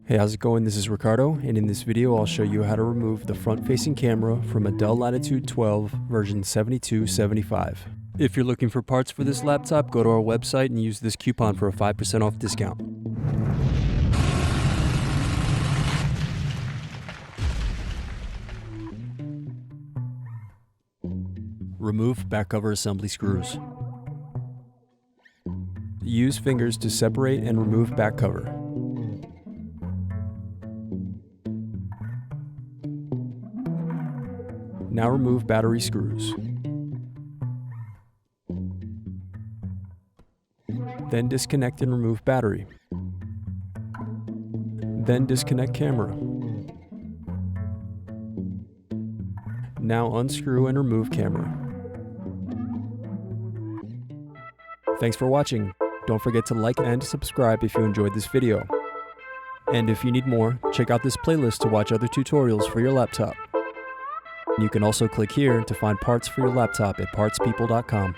Hey, how's it going? This is Ricardo, and in this video I'll show you how to remove the front-facing camera from a Dell Latitude 12 version 7275. If you're looking for parts for this laptop, go to our website and use this coupon for a 5% off discount. Remove back cover assembly screws. Use fingers to separate and remove back cover. Now remove battery screws. Then disconnect and remove battery. Then disconnect camera. Now unscrew and remove camera. Thanks for watching. Don't forget to like and subscribe if you enjoyed this video. And if you need more, check out this playlist to watch other tutorials for your laptop. You can also click here to find parts for your laptop at partspeople.com.